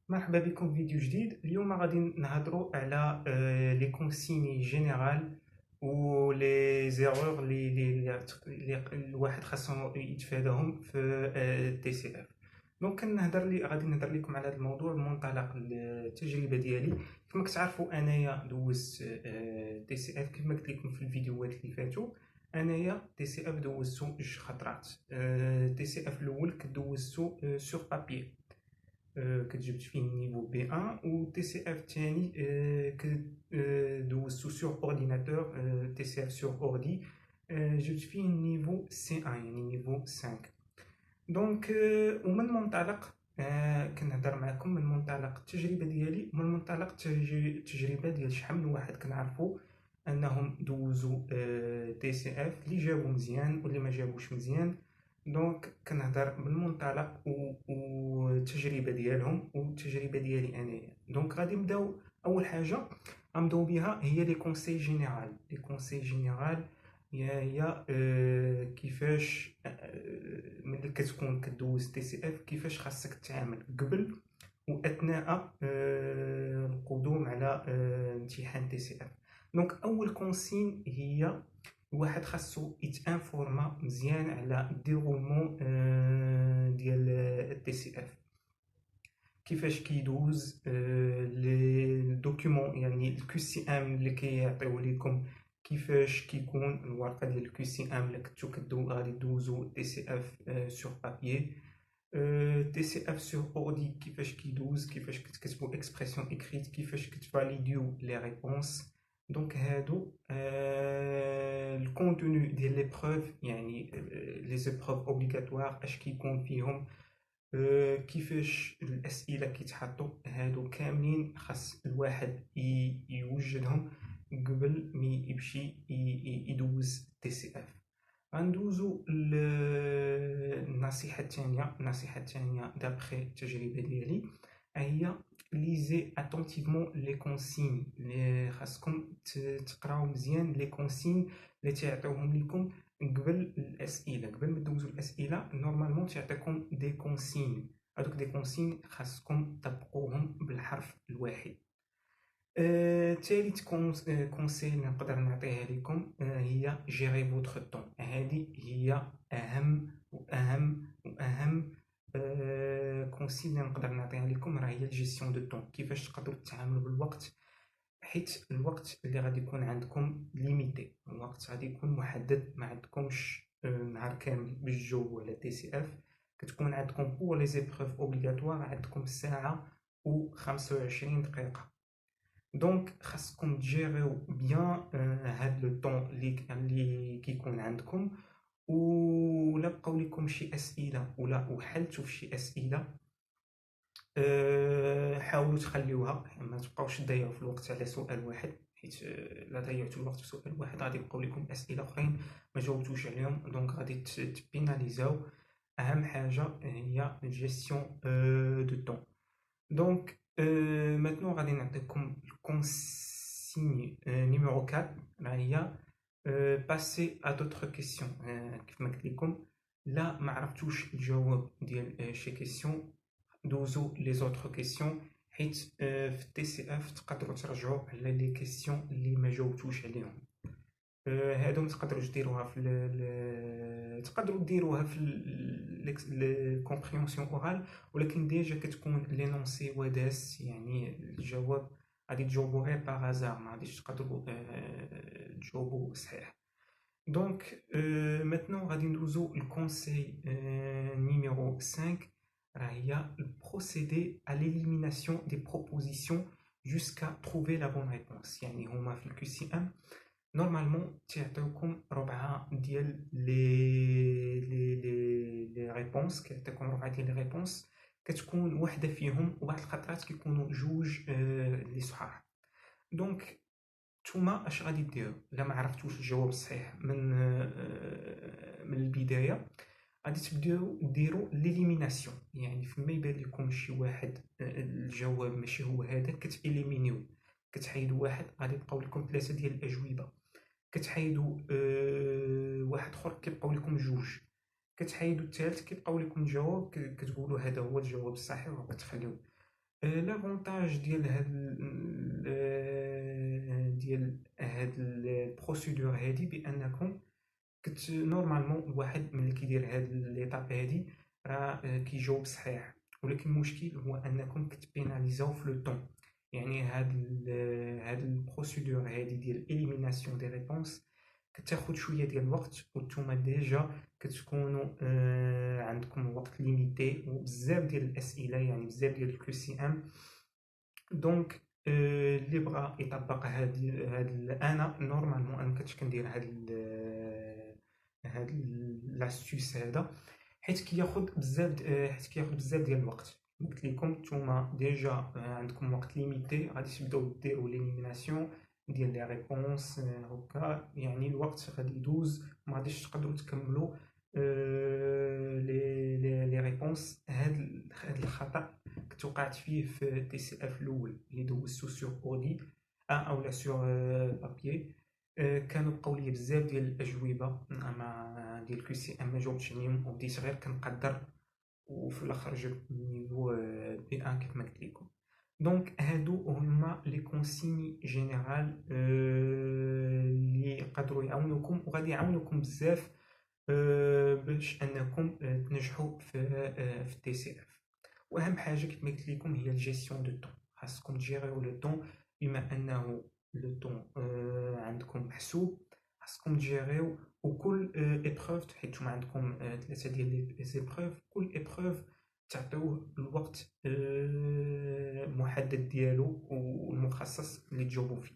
مرحبا بكم في فيديو جديد. اليوم غادي نهضروا على لي كونسيني جينيرال و لي زيرور اللي الواحد خاصو يتفاداهم في الدي سي اف. دونك غادي نهضر لكم على هذا الموضوع من منطلق التجربه ديالي. كما كتعرفوا انايا دوزت دي سي اف كما قلت لكم في الفيديوهات اللي فاتوا. انايا دي سي اف دوزتو جوج خطرات. دي سي اف الاول كدوزتو سور بابي، كتجبد فيه النيفو بي 1، و تي سي اف الثاني دوزتو سور اورديناتور، تي سي اف سور اوردي، جبت فيه النيفو سي 1 يعني نيفو 5. دونك ومن منطلق كنهضر معكم من منطلق التجربه ديالي، ومن منطلق التجربه ديال شحال من واحد كنعرفو انهم دوزو دي سي اف اللي جابو مزيان واللي ما جابوش مزيان. دونك كنهضر من منطلق والتجربه ديالهم والتجربه ديالي انايا. دونك غادي نبداو. اول حاجه غنبداو بها هي لي كونساي جينيرال. لي كونساي جينيرال هي كيفاش ملي كتكون كدوز تي سي اف كيفاش خاصك تتعامل قبل واثناء القدوم على امتحان تي سي اف. دونك اول كونسين هي الواحد خاصو يتانفورما مزيان على الديرومون ديال التي سي اف، كيفاش كيدوز لي دوكيومون يعني الكيو سي ام اللي كيعطيوه لكم، كيفاش كيكون الورقه ديال الكيو سي ام اللي كنتو غادي دوزو تي سي اف سور بابيي. تي سي اف سور اوردي كيفاش كيدوز، كيفاش كتكتبوا اكسبرسيون اكريت، كيفاش كتفاليديو لي ريبونس. دونك هادو الكونتوني ديال لي بروف يعني لي زيبروف اوبليغاتوار اش كيكون فيهم، كيفاش الاسئله كيتحطوا، هادو كاملين خاص الواحد يوجدهم قبل ما يمشي يدوز تي سي اف. غندوزو النصيحه الثانيه. النصيحه الثانيه دابخي التجربه ديالي هي ليزي اتونتيفمون لي كونسين. خاصكم تقراو مزيان لي كونسين اللي تيعطيوهم لكم قبل الاسئله. قبل ما تدوزوا الاسئله نورمالمون تعطيكم دي كونسين، هذوك دي كونسين خاصكم تطبقوهم بالحرف الواحد. ثالث كونسي نقدر نعطيها لكم هي جيري فوتر طون. هذه هي اهم واهم واهم كونسي اللي نقدر نعطيها لكم، راه هي الجيستيون دو طون، كيفاش تقدروا تتعاملوا بالوقت. حيت الوقت اللي غادي يكون عندكم ليميتي، الوقت غادي يكون محدد، ما عندكمش نهار كامل باش تجاوبوا على تي سي اف. كتكون عندكم بور لي زيبروف اوبليغاتوار عندكم ساعه و 25 دقيقه. دونك خاصكم تجيريو بيان هاد لو طون اللي كيكون عندكم. ولا بقاو لكم شي اسئله ولا حلتوا في شي اسئله، حاولوا تخليوها، ما تبقاوش تضيعوا في الوقت على سؤال واحد، حيت لا ضيعتوا الوقت في سؤال واحد غادي يبقاو لكم اسئله اخرين ما جاوبتوش عليهم، دونك غادي تبيناليزاو. اهم حاجه هي الجيستيون دو طون. دونك maintenant غادي نعطيكم الكونسيني نيميرو 4، راه هي passer à d'autres questions. كيف ما قلت لكم، لا ما عرفتوش الجواب ديال شي كيسيون دوزو لي زوتر كيسيون، حيت في التي سي اف تقدروا ترجعوا على لي كيسيون اللي ما جاوبتوش عليهم. هادو تقدروا ديروها في تقدروا ديروها في الكومبريهنسيون اورال، ولكن ديجا كتكون لينونسي وداس، يعني الجواب غادي تجاوبوا غير باغازار، ما غاديش تقدروا تجاوبوا صحيح. دونك maintenant غادي ندوزو الكونساي نيميرو 5، راه هي procéder à l'élimination des propositions jusqu'à trouver la bonne réponse. يعني هما في الكيو سي ام نورمالمون تيعطيوكم ربعة ديال لي ريبونس، كيعطيكم ربعة ديال لي ريبونس، كتكون وحده فيهم وبعض الخطرات كيكونوا جوج لي صحاح. دونك نتوما اش غادي ديروا الا ما عرفتوش الجواب الصحيح من البدايه؟ غادي تبداو ديروا ليليميناسيون، يعني فما يبان لكم شي واحد الجواب ماشي هو هذا كتإليمينيو، كتحيدوا واحد، غادي يبقاو لكم ثلاثه ديال الاجوبه، كتحيدوا واحد اخر كيبقاو لكم جوج، كتحيدوا الثالث كيبقاو لكم الجواب، كتقولوا هذا هو الجواب الصحيح وكتخليوه. لافونتاج ديال هاد البروسيدور هادي بانكم نورمالمون الواحد ملي كيدير هاد ليطاب هادي راه كيجاوب صحيح، ولكن المشكل هو انكم كتبيناليزاو في لو طون. يعني هاد البروسيدور هادي ديال اليميناسيون دي ريبونس كتاخد شويه ديال الوقت، وانتوما ديجا كتكونوا عندكم وقت ليميتي وبزاف ديال الاسئله، يعني بزاف ديال الكيو سي ام. دونك اللي بغى يطبق انا نورمالمون انا مكنتش كندير هاد لاستيوس هذا، حيت كياخد بزاف ديال الوقت. قلت لكم نتوما ديجا عندكم وقت ليميتي، غادي تبداو ديروا ليليميناسيون ديال لي ريبونس هكا، يعني الوقت غادي يدوز، ما غاديش تقدروا تكملوا لي ريبونس. هاد الخطا كنت وقعت فيه في تي سي اف الاول اللي دوزتو سور اودي اولا سور بابيي. كانوا بقاو لي بزاف ديال الاجوبه مع ديال كيو سي ام ما جاوبتش عليهم، وبديت غير كنقدر، وفي الاخر جبت نيفو بي ان كيف ما قلت لكم. دونك هادو هما لي كونسيني جينيرال اللي يقدروا يعاونوكم وغادي يعاونوكم بزاف باش انكم تنجحوا في التي سي اف. واهم حاجه كما قلت لكم هي الجيستيون دو طون، خاصكم تجيريو لو طون. بما انه لو طون عندكم محسوب، خاصكم تجيريو، وكل ايبروف حيت عندكم ثلاثه ديال لي زيبروف، كل ايبروف تعطيوه الوقت محدد ديالو والمخصص اللي تجاوبوا فيه.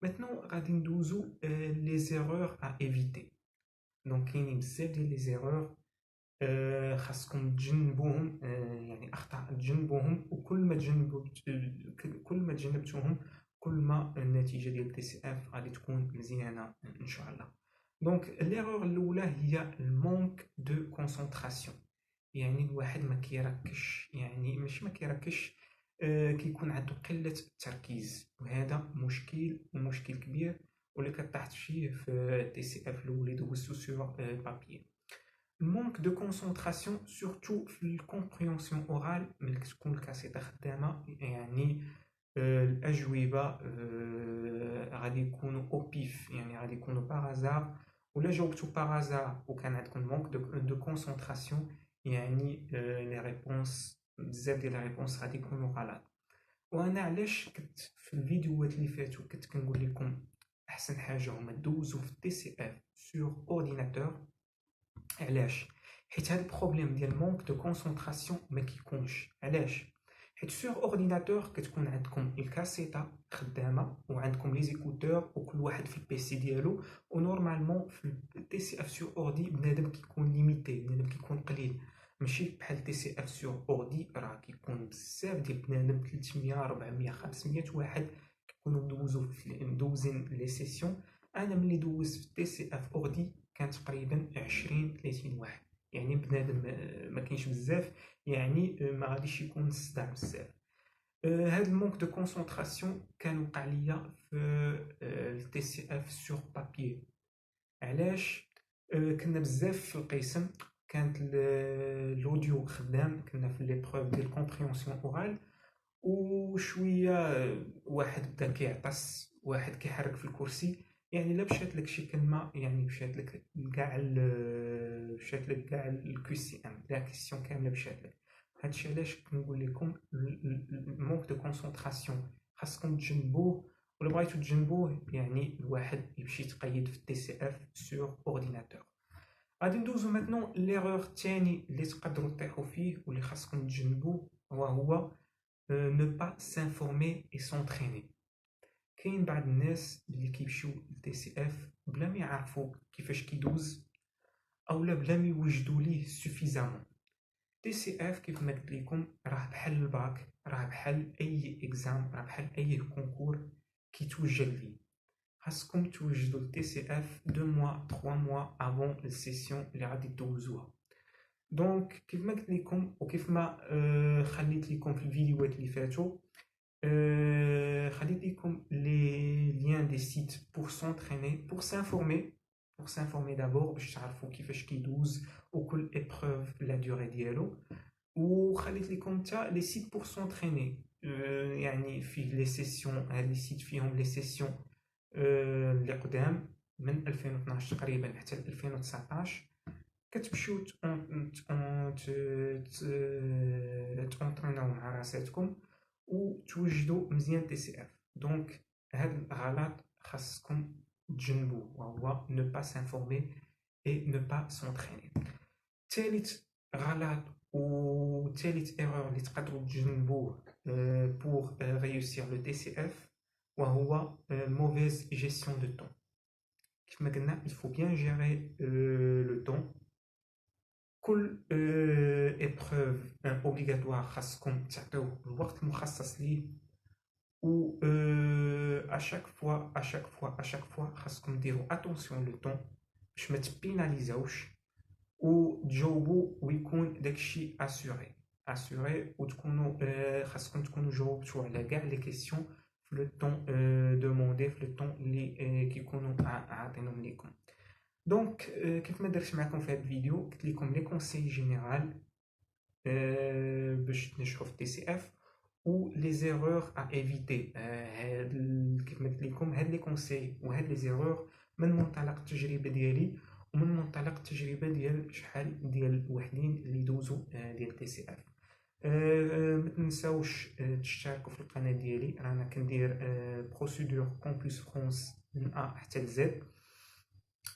maintenant غادي ندوزو لي زيرور ا ايفيتي. دونك كاينين بزاف ديال لي زيرور خاصكم تجنبوهم، يعني اخطاء تجنبوهم، كل ما تجنبتوهم كل ما النتيجه ديال تي سي اف غادي تكون مزيانه ان شاء الله. دونك ليرور الاولى هي المونك دو كونسونطراسيون، يعني الواحد ما كيركزش، يعني ماشي ما كيركزش، كيكون عنده قله التركيز، وهذا مشكل كبير واللي كطيحت فيه في تي سي اف الاول اللي دوزتو سور بابيي. المونك دو كونسونطراسيون سورتو في الكومبريونسيون اورال ملي تكون الكاسيطه خدامه، يعني الاجوبه غادي يكونوا او بيف، يعني غادي يكونوا باغازار، ولا جاوبتو باغازار وكان عندكم مونك دو كونسونطراسيون، يعني لي ريبونس بزاف ديال لي ريبونس غادي يكونوا غلط. وانا علاش كنت في الفيديوهات اللي فاتوا كنت كنقول لكم احسن حاجه هما دوزو في تي سي اف سور اورديناتور. علاش؟ حيت هاد البروبليم ديال مونك دو كونسونطراسيون ما كيكونش. علاش؟ حيت سور اورديناتور كتكون عندكم الكاسيطه خدامه وعندكم لي زيكوتور وكل واحد في البيسي ديالو، ونورمالمون في تي سي اف سور اوردي بنادم كيكون ليميتي، بنادم كيكون قليل، ماشي بحال تي سي اف سور اوردي راه كيكون بزاف ديال بنادم، 300 400 500 واحد كيكونوا مدوزين لي سيسيون. انا ملي دوزت في تي سي اف اوردي كان تقريبا 20 30 واحد، يعني بنادم ما كاينش بزاف، يعني ما غاديش يكون الصداع بزاف. هاد المونك دو كونسونطراسيون كان وقع ليا في التي سي اف سور بابيي. علاش؟ كنا بزاف في القسم، كانت الاوديو خدام، كنا في لي بروف ديال كومبريونسيون اورال، وشويه واحد بدا كيعطس، واحد كيحرك في الكرسي، يعني لا مشات لك شي كلمه، يعني مشات لك كاع الكيو سي ام، لا كيسيون كامله مشات لك. هادشي علاش كنقول لكم المونك دو كونسونطراسيون خاصكم تجنبوه، ولا بغيتو تجنبوه يعني الواحد يمشي يتقيد في التي سي اف سور اورديناتور. غادي ندوزو ماتنون ليغور الثاني اللي تقدروا تطيحوا فيه واللي خاصكم تجنبوه، هو ne pas s'informer et s'entraîner. كاين بعض الناس اللي كيمشيو للتي سي اف بلا ما يعرفوا كيفاش كيدوز، اولا بلا ما يوجدوا ليه سوفيزامون. تي سي اف كيف ما قلت لكم راه بحال الباك، راه بحال اي اكزام، راه بحال اي كونكور كيتوجد ليه. خاصكم توجدوا للتي سي اف 2 موا 3 موا افون السيسيون اللي غادي دوزوها. دونك كيف ما قلت لكم وكيف ما خليت لكم في الفيديوهات اللي فاتوا، خليت لكم لي ليان دي سيت بور سونتريني، بور سانفورمي دابور باش تعرفوا كيفاش كيدوز وكل ايبروف لا دوري ديالو، وخليت لكم حتى لي سيت بور سونتريني يعني فيه لي سيسيون، هاد لي سيت فيهم لي سيسيون اللي قدام من 2012 تقريبا حتى ل 2019. كتمشيو تونطريناو مع راساتكم وتوجدوا مزيان تي سي اف. دونك هاد الغلط خاصكم تجنبوه، وهو ne pas s'informer et ne pas s'entraîner. ثالث غلط وثالث ايرور اللي تقدروا تجنبوه pour réussir le TCF وهو mauvaise gestion de temps. كما قلنا il faut bien gérer le temps. كل épreuve obligatoire خاصكم تعطيوه الوقت المخصص ليه، و à chaque fois خاصكم ديروا attention le temps باش ما تبيناليزاوش وتجاوبوا ويكون داكشي اسيوري وتكونوا خاصكم تكونوا جاوبتوا على كاع لي كيسيون في لو طون دوموندي، في لو طون اللي كيكونوا عاطينهم ليكم. دونك كيف ما درت معكم في هذا الفيديو قلت لكم لي كونساي جينيرال باش تنجحوا في التي سي اف و لي زيرور ا ايفيتي. كيف ما قلت لكم هاد لي كونساي وهاد لي زيرور من منطلق التجربه ديالي ومن منطلق التجربه ديال شحال ديال وحدين اللي دوزوا ديال تي سي اف. ما تنساوش تشتركوا في القناه ديالي، رانا كندير بروسيدور كومبوس فرونس من ا حتى ل زد.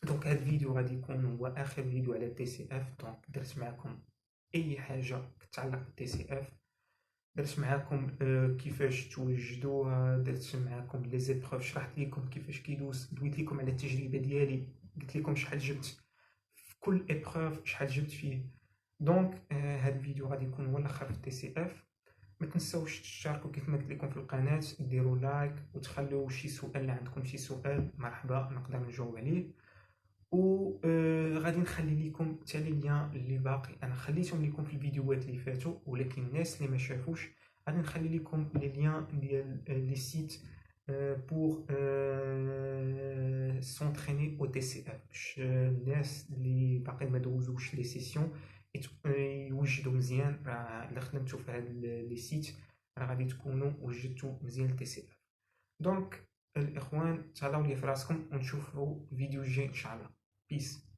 دونك هاد الفيديو غادي يكون هو اخر فيديو على تي سي اف. دونك درت معكم اي حاجه كتعلق بالتي سي اف، درت معكم كيفاش توجدوها، درت معكم لي زيبروف، شرحت لكم كيفاش كيدوز، دويت لكم على التجربه ديالي، قلت لكم شحال جبت في كل ايبروف، شحال جبت فيه. دونك هاد الفيديو غادي يكون هو الاخر في التي سي اف. ما تنساوش تشتركوا كيف ما قلت لكم في القناه، ديروا لايك وتخليو شي سؤال، اللي عندكم شي سؤال مرحبا نقدر نجاوب عليه. و غادي نخلي لكم حتى لي ليان اللي باقي انا خليتهم لكم في الفيديوهات اللي فاتوا، ولكن الناس اللي ما شافوش غادي نخلي لكم لي ليان ديال لي سيت بور سونطريني او تي سي اف، باش الناس اللي باقي ما دوزوش لي سيسيون يوجدوا مزيان. راه الا خدمتو في هاد لي سيت راه غادي تكونوا وجدتوا مزيان تي سي اف. دونك الاخوان تهلاو لي في راسكم ونشوفوا الفيديو الجاي ان شاء الله. Peace.